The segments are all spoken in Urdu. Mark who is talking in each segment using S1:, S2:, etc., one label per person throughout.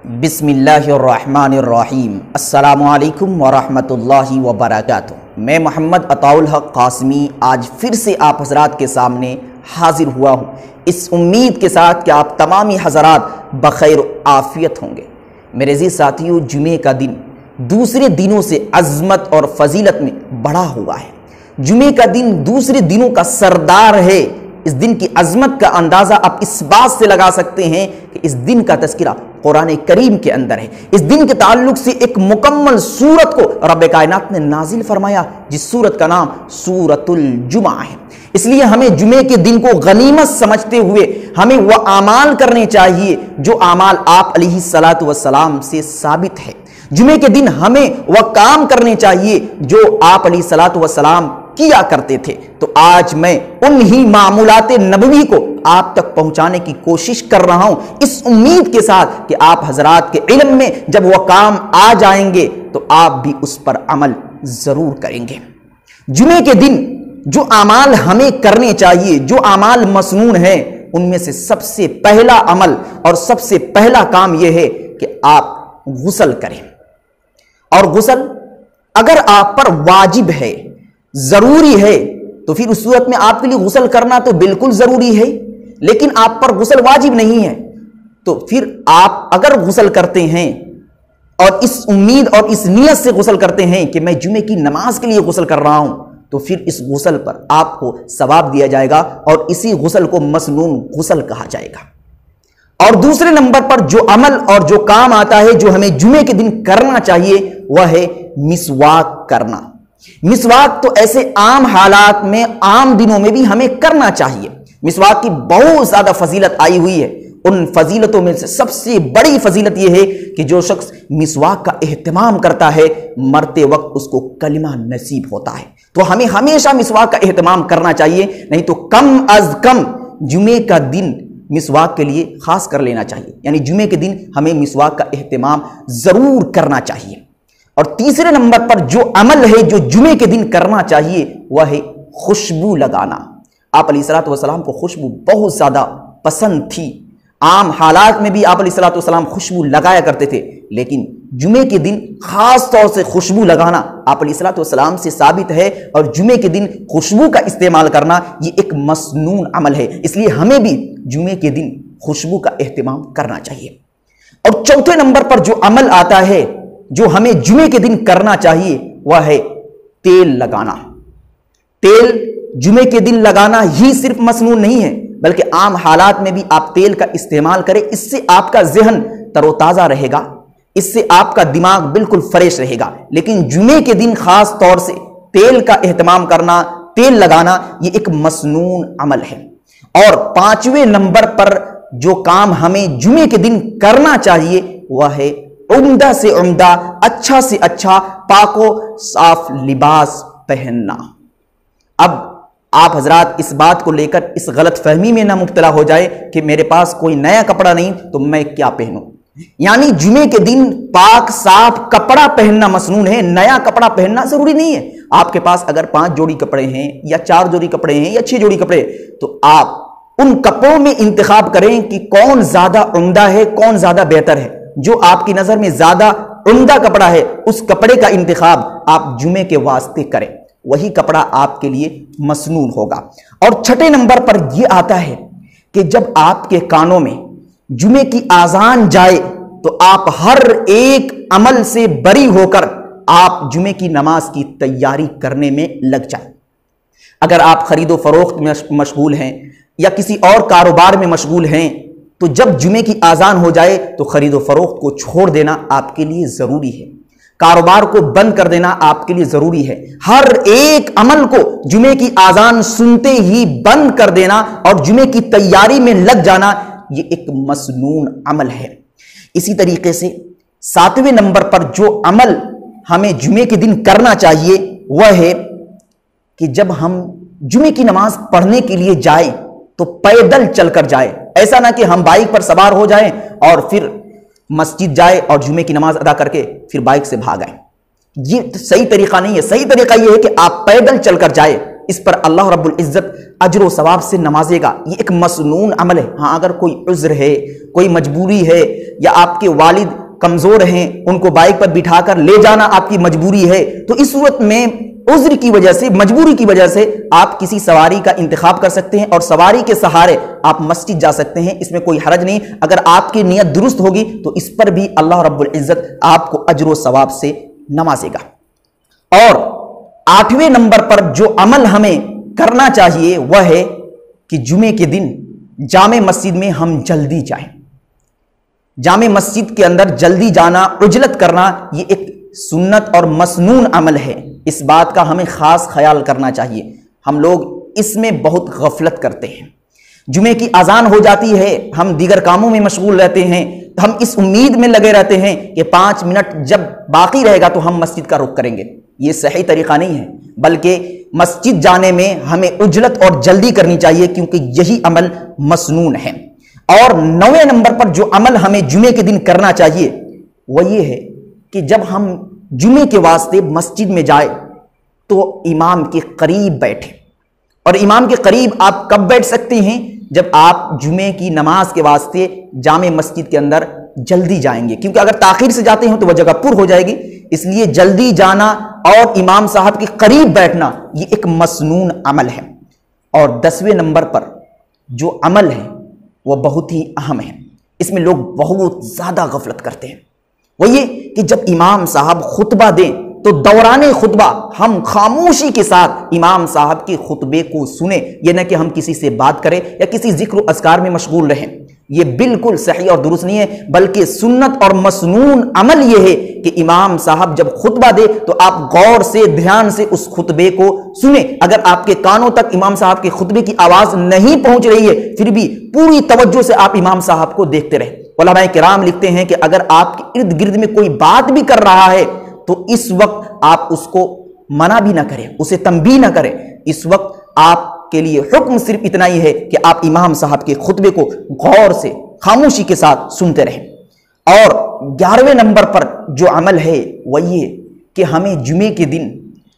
S1: بسم اللہ الرحمن الرحیم۔ السلام علیکم ورحمۃ اللہ وبرکاتہ۔ میں محمد عطاء الحق قاسمی آج پھر سے آپ حضرات کے سامنے حاضر ہوا ہوں، اس امید کے ساتھ کہ آپ تمامی حضرات بخیر و عافیت ہوں گے۔ میرے عزیز ساتھیو، جمعے کا دن دوسرے دنوں سے عظمت اور فضیلت میں بڑھا ہوا ہے۔ جمعے کا دن دوسرے دنوں کا سردار ہے۔ اس دن کی عظمت کا اندازہ آپ اس بات سے لگا سکتے ہیں کہ اس دن کا تذکرہ قرآن کریم کے اندر ہے۔ اس دن کے تعلق سے ایک مکمل سورت کو رب کائنات نے نازل فرمایا، جس سورت کا نام سورۃ الجمعہ ہے۔ اس لیے ہمیں جمعے کے دن کو غنیمت سمجھتے ہوئے ہمیں وہ اعمال کرنے چاہیے جو اعمال آپ علیہ الصلاۃ والسلام سے ثابت ہے۔ جمعے کے دن ہمیں وہ کام کرنے چاہیے جو آپ علیہ الصلاۃ والسلام کیا کرتے تھے۔ تو آج میں انہی معمولات نبوی کو آپ تک پہنچانے کی کوشش کر رہا ہوں، اس امید کے ساتھ کہ آپ حضرات کے علم میں جب وہ کام آ جائیں گے تو آپ بھی اس پر عمل ضرور کریں گے۔ جمعے کے دن جو اعمال ہمیں کرنے چاہیے، جو اعمال مسنون ہیں، ان میں سے سب سے پہلا عمل اور سب سے پہلا کام یہ ہے کہ آپ غسل کریں۔ اور غسل اگر آپ پر واجب ہے، ضروری ہے، تو پھر اس صورت میں آپ کے لیے غسل کرنا تو بالکل ضروری ہے۔ لیکن آپ پر غسل واجب نہیں ہے تو پھر آپ اگر غسل کرتے ہیں اور اس امید اور اس نیت سے غسل کرتے ہیں کہ میں جمعے کی نماز کے لیے غسل کر رہا ہوں، تو پھر اس غسل پر آپ کو ثواب دیا جائے گا اور اسی غسل کو مسنون غسل کہا جائے گا۔ اور دوسرے نمبر پر جو عمل اور جو کام آتا ہے جو ہمیں جمعے کے دن کرنا چاہیے وہ ہے مسواک کرنا۔ مسواک تو ایسے عام حالات میں، عام دنوں میں بھی ہمیں کرنا چاہیے۔ مسواک کی بہت زیادہ فضیلت آئی ہوئی ہے۔ ان فضیلتوں میں سے سب سے بڑی فضیلت یہ ہے کہ جو شخص مسواک کا اہتمام کرتا ہے مرتے وقت اس کو کلمہ نصیب ہوتا ہے۔ تو ہمیں ہمیشہ مسواک کا اہتمام کرنا چاہیے، نہیں تو کم از کم جمعے کا دن مسواک کے لیے خاص کر لینا چاہیے، یعنی جمعے کے دن ہمیں مسواک کا اہتمام ضرور کرنا چاہیے۔ اور تیسرے نمبر پر جو عمل ہے جو جمعے کے دن کرنا چاہیے وہ ہے خوشبو لگانا۔ آپ علیہ الصلوۃ والسلام کو خوشبو بہت زیادہ پسند تھی۔ عام حالات میں بھی آپ علیہ الصلوۃ والسلام خوشبو لگایا کرتے تھے، لیکن جمعے کے دن خاص طور سے خوشبو لگانا آپ علیہ الصلوۃ والسلام سے ثابت ہے، اور جمعے کے دن خوشبو کا استعمال کرنا یہ ایک مسنون عمل ہے۔ اس لیے ہمیں بھی جمعے کے دن خوشبو کا اہتمام کرنا چاہیے۔ اور چوتھے نمبر پر جو عمل آتا ہے جو ہمیں جمعے کے دن کرنا چاہیے وہ ہے تیل لگانا۔ تیل جمعے کے دن لگانا ہی صرف مسنون نہیں ہے، بلکہ عام حالات میں بھی آپ تیل کا استعمال کریں۔ اس سے آپ کا ذہن تر و تازہ رہے گا، اس سے آپ کا دماغ بالکل فریش رہے گا۔ لیکن جمعے کے دن خاص طور سے تیل کا اہتمام کرنا، تیل لگانا یہ ایک مسنون عمل ہے۔ اور پانچویں نمبر پر جو کام ہمیں جمعے کے دن کرنا چاہیے وہ ہے عمدہ سے عمدہ، اچھا سے اچھا، پاک و صاف لباس پہننا۔ اب آپ حضرات اس بات کو لے کر اس غلط فہمی میں نہ مبتلا ہو جائے کہ میرے پاس کوئی نیا کپڑا نہیں تو میں کیا پہنوں۔ یعنی جمعے کے دن پاک صاف کپڑا پہننا مسنون ہے، نیا کپڑا پہننا ضروری نہیں ہے۔ آپ کے پاس اگر 5 جوڑی کپڑے ہیں یا 4 جوڑی کپڑے ہیں یا 6 جوڑی کپڑے، تو آپ ان کپڑوں میں انتخاب کریں کہ کون زیادہ عمدہ ہے، کون زیادہ بہتر ہے۔ جو آپ کی نظر میں زیادہ عمدہ کپڑا ہے اس کپڑے کا انتخاب آپ جمعے کے واسطے کریں، وہی کپڑا آپ کے لیے مسنون ہوگا۔ اور چھٹے نمبر پر یہ آتا ہے کہ جب آپ کے کانوں میں جمعے کی اذان جائے تو آپ ہر ایک عمل سے بری ہو کر آپ جمعے کی نماز کی تیاری کرنے میں لگ جائیں۔ اگر آپ خرید و فروخت میں مشغول ہیں یا کسی اور کاروبار میں مشغول ہیں تو جب جمعے کی اذان ہو جائے تو خرید و فروخت کو چھوڑ دینا آپ کے لیے ضروری ہے، کاروبار کو بند کر دینا آپ کے لیے ضروری ہے۔ ہر ایک عمل کو جمعے کی اذان سنتے ہی بند کر دینا اور جمعے کی تیاری میں لگ جانا یہ ایک مسنون عمل ہے۔ اسی طریقے سے 7ویں نمبر پر جو عمل ہمیں جمعے کے دن کرنا چاہیے وہ ہے کہ جب ہم جمعے کی نماز پڑھنے کے لیے جائیں تو پیدل چل کر جائیں۔ ایسا نہ کہ ہم بائک پر سوار ہو جائیں اور پھر مسجد جائے اور جمعے کی نماز ادا کر کے پھر بائک سے بھاگ آئیں۔ یہ صحیح طریقہ نہیں ہے۔ صحیح طریقہ یہ ہے کہ آپ پیدل چل کر جائیں اس پر اللہ رب العزت اجر و ثواب سے نوازے گا۔ یہ ایک مسنون عمل ہے۔ ہاں اگر کوئی عذر ہے، کوئی مجبوری ہے، یا آپ کے والد کمزور ہیں، ان کو بائک پر بٹھا کر لے جانا آپ کی مجبوری ہے، تو اس صورت میں عذر کی وجہ سے، مجبوری کی وجہ سے آپ کسی سواری کا انتخاب کر سکتے ہیں اور سواری کے سہارے آپ مسجد جا سکتے ہیں، اس میں کوئی حرج نہیں۔ اگر آپ کی نیت درست ہوگی تو اس پر بھی اللہ رب العزت آپ کو اجر و ثواب سے نوازے گا۔ اور 8ویں نمبر پر جو عمل ہمیں کرنا چاہیے وہ ہے کہ جمعے کے دن جامع مسجد میں ہم جلدی جائیں۔ جامع مسجد کے اندر جلدی جانا، عجلت کرنا، یہ ایک سنت اور مسنون عمل ہے۔ اس بات کا ہمیں خاص خیال کرنا چاہیے۔ ہم لوگ اس میں بہت غفلت کرتے ہیں۔ جمعے کی اذان ہو جاتی ہے، ہم دیگر کاموں میں مشغول رہتے ہیں، تو ہم اس امید میں لگے رہتے ہیں کہ 5 منٹ جب باقی رہے گا تو ہم مسجد کا رخ کریں گے۔ یہ صحیح طریقہ نہیں ہے، بلکہ مسجد جانے میں ہمیں عجلت اور جلدی کرنی چاہیے، کیونکہ یہی عمل مسنون ہے۔ اور 9ویں نمبر پر جو عمل ہمیں جمعے کے دن کرنا چاہیے وہ یہ ہے کہ جب ہم جمعے کے واسطے مسجد میں جائے تو امام کے قریب بیٹھے۔ اور امام کے قریب آپ کب بیٹھ سکتے ہیں؟ جب آپ جمعے کی نماز کے واسطے جامع مسجد کے اندر جلدی جائیں گے، کیونکہ اگر تاخیر سے جاتے ہیں تو وہ جگہ پر ہو جائے گی۔ اس لیے جلدی جانا اور امام صاحب کے قریب بیٹھنا یہ ایک مسنون عمل ہے۔ اور 10ویں نمبر پر جو عمل ہے وہ بہت ہی اہم ہے، اس میں لوگ بہت زیادہ غفلت کرتے ہیں۔ وہ یہ کہ جب امام صاحب خطبہ دیں تو دوران خطبہ ہم خاموشی کے ساتھ امام صاحب کے خطبے کو سنیں، یہ نہ کہ ہم کسی سے بات کریں یا کسی ذکر و اذکار میں مشغول رہیں۔ یہ بالکل صحیح اور درست نہیں ہے، بلکہ سنت اور مسنون عمل یہ ہے کہ امام صاحب جب خطبہ دے تو آپ غور سے، دھیان سے اس خطبے کو سنیں۔ اگر آپ کے کانوں تک امام صاحب کے خطبے کی آواز نہیں پہنچ رہی ہے، پھر بھی پوری توجہ سے آپ امام صاحب کو دیکھتے رہیں۔ علماء کرام لکھتے ہیں کہ اگر آپ کے ارد گرد میں کوئی بات بھی کر رہا ہے تو اس وقت آپ اس کو منع بھی نہ کریں، اسے تنبیہ نہ کریں۔ اس وقت آپ کے لیے حکم صرف اتنا ہی ہے کہ آپ امام صاحب کے خطبے کو غور سے، خاموشی کے ساتھ سنتے رہیں۔ اور 11ویں نمبر پر جو عمل ہے وہ یہ کہ ہمیں جمعے کے دن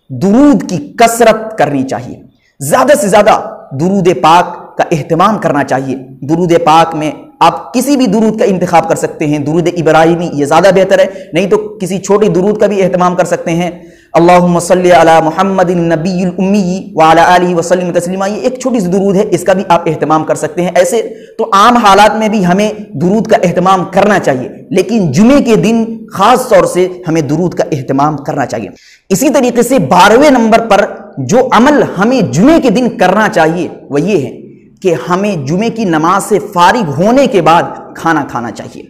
S1: درود کی کثرت کرنی چاہیے۔ زیادہ سے زیادہ درود پاک کا اہتمام کرنا چاہیے۔ درود پاک میں آپ کسی بھی درود کا انتخاب کر سکتے ہیں، درود ابراہیمی یہ زیادہ بہتر ہے، نہیں تو کسی چھوٹی درود کا بھی اہتمام کر سکتے ہیں۔ اللہم صلی علی محمد النبی الامی وعلی آلہ وسلم تسلیما، یہ ایک چھوٹی سی درود ہے، اس کا بھی آپ اہتمام کر سکتے ہیں۔ ایسے تو عام حالات میں بھی ہمیں درود کا اہتمام کرنا چاہیے، لیکن جمعے کے دن خاص طور سے ہمیں درود کا اہتمام کرنا چاہیے۔ اسی طریقے سے 12ویں نمبر پر جو عمل ہمیں جمعے کے دن کرنا چاہیے وہ یہ ہے کہ ہمیں جمعے کی نماز سے فارغ ہونے کے بعد کھانا کھانا چاہیے،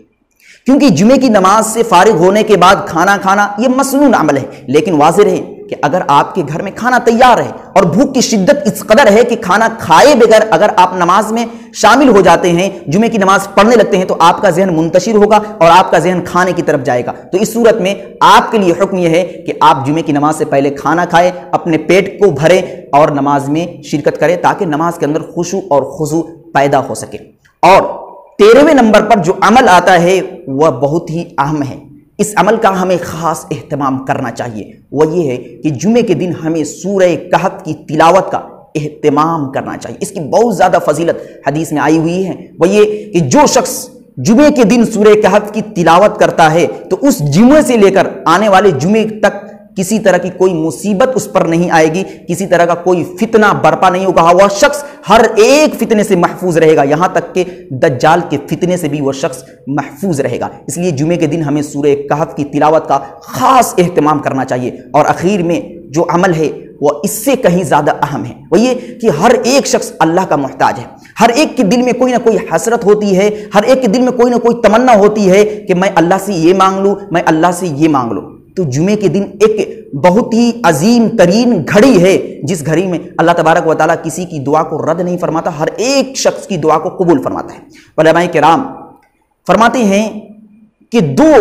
S1: کیونکہ جمعے کی نماز سے فارغ ہونے کے بعد کھانا کھانا یہ مسنون عمل ہے۔ لیکن واضح رہے کہ اگر آپ کے گھر میں کھانا تیار ہے اور بھوک کی شدت اس قدر ہے کہ کھانا کھائے بغیر اگر آپ نماز میں شامل ہو جاتے ہیں، جمعے کی نماز پڑھنے لگتے ہیں، تو آپ کا ذہن منتشر ہوگا اور آپ کا ذہن کھانے کی طرف جائے گا۔ تو اس صورت میں آپ کے لیے حکم یہ ہے کہ آپ جمعے کی نماز سے پہلے کھانا کھائیں، اپنے پیٹ کو بھریں اور نماز میں شرکت کریں، تاکہ نماز کے اندر خشوع اور خضوع پیدا ہو سکے۔ اور 13ویں نمبر پر جو عمل آتا ہے وہ بہت ہی اہم ہے، اس عمل کا ہمیں خاص اہتمام کرنا چاہیے۔ وہ یہ ہے کہ جمعے کے دن ہمیں سورہ کہف کی تلاوت کا اہتمام کرنا چاہیے۔ اس کی بہت زیادہ فضیلت حدیث میں آئی ہوئی ہے۔ وہ یہ کہ جو شخص جمعے کے دن سورہ کہف کی تلاوت کرتا ہے تو اس جمعے سے لے کر آنے والے جمعے تک کسی طرح کی کوئی مصیبت اس پر نہیں آئے گی، کسی طرح کا کوئی فتنہ برپا نہیں ہوگا، وہ شخص ہر ایک فتنے سے محفوظ رہے گا، یہاں تک کہ دجال کے فتنے سے بھی وہ شخص محفوظ رہے گا۔ اس لیے جمعے کے دن ہمیں سورہ کہف کی تلاوت کا خاص اہتمام کرنا چاہیے۔ اور اخیر میں جو عمل ہے وہ اس سے کہیں زیادہ اہم ہے، وہ یہ کہ ہر ایک شخص اللہ کا محتاج ہے۔ ہر ایک کے دل میں کوئی نہ کوئی حسرت ہوتی ہے، ہر ایک کے دل میں کوئی نہ کوئی تمنا ہوتی ہے کہ میں اللہ سے یہ مانگ لوں، میں اللہ سے یہ مانگ لوں۔ تو جمعے کے دن ایک بہت ہی عظیم ترین گھڑی ہے، جس گھڑی میں اللہ تبارک و تعالیٰ کسی کی دعا کو رد نہیں فرماتا، ہر ایک شخص کی دعا کو قبول فرماتا ہے۔ علماء کرام فرماتے ہیں کہ 2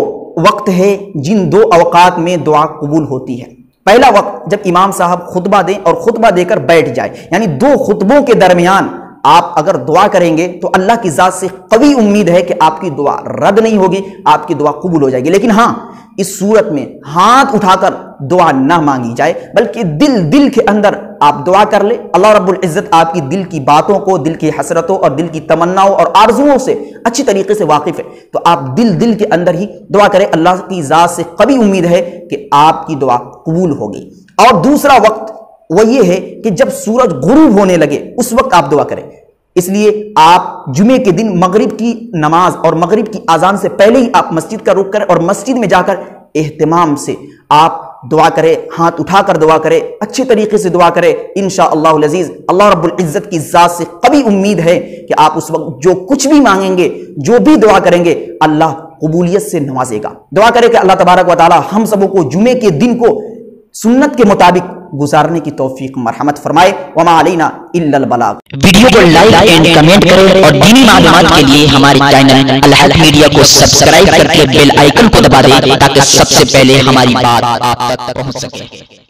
S1: وقت ہے جن 2 اوقات میں دعا قبول ہوتی ہے۔ پہلا وقت جب امام صاحب خطبہ دیں اور خطبہ دے کر بیٹھ جائے، یعنی 2 خطبوں کے درمیان آپ اگر دعا کریں گے تو اللہ کی ذات سے قوی امید ہے کہ آپ کی دعا رد نہیں ہوگی، آپ کی دعا قبول ہو جائے گی۔ لیکن ہاں، اس صورت میں ہاتھ اٹھا کر دعا نہ مانگی جائے، بلکہ دل کے اندر آپ دعا کر لیں۔ اللہ رب العزت آپ کی دل کی باتوں کو، دل کی حسرتوں اور دل کی تمناؤں اور آرزوؤں سے اچھی طریقے سے واقف ہے، تو آپ دل کے اندر ہی دعا کریں۔ اللہ کی ذات سے قوی امید ہے کہ آپ کی دعا قبول ہوگی۔ اور دوسرا وقت وہ یہ ہے کہ جب سورج غروب ہونے لگے اس وقت آپ دعا کریں۔ اس لیے آپ جمعے کے دن مغرب کی نماز اور مغرب کی اذان سے پہلے ہی آپ مسجد کا رخ کریں اور مسجد میں جا کر اہتمام سے آپ دعا کریں، ہاتھ اٹھا کر دعا کریں، اچھے طریقے سے دعا کریں۔ انشاءاللہ العزیز اللہ رب العزت کی ذات سے قوی امید ہے کہ آپ اس وقت جو کچھ بھی مانگیں گے، جو بھی دعا کریں گے، اللہ قبولیت سے نوازے گا۔ دعا کریں کہ اللہ تبارک و تعالی ہم سبوں کو جمعے کے دن کو سنت کے مطابق گزارنے کی توفیق مرحمت فرمائے۔ وما علینا الا البلاغ۔
S2: ویڈیو کو لائک اینڈ کمنٹ کریں اور دینی معلومات کے لیے ہمارے چینل الحق میڈیا کو سبسکرائب کر کے بیل آئیکن کو دبا دیں تاکہ سب سے پہلے ہماری بات آپ تک پہنچ سکے۔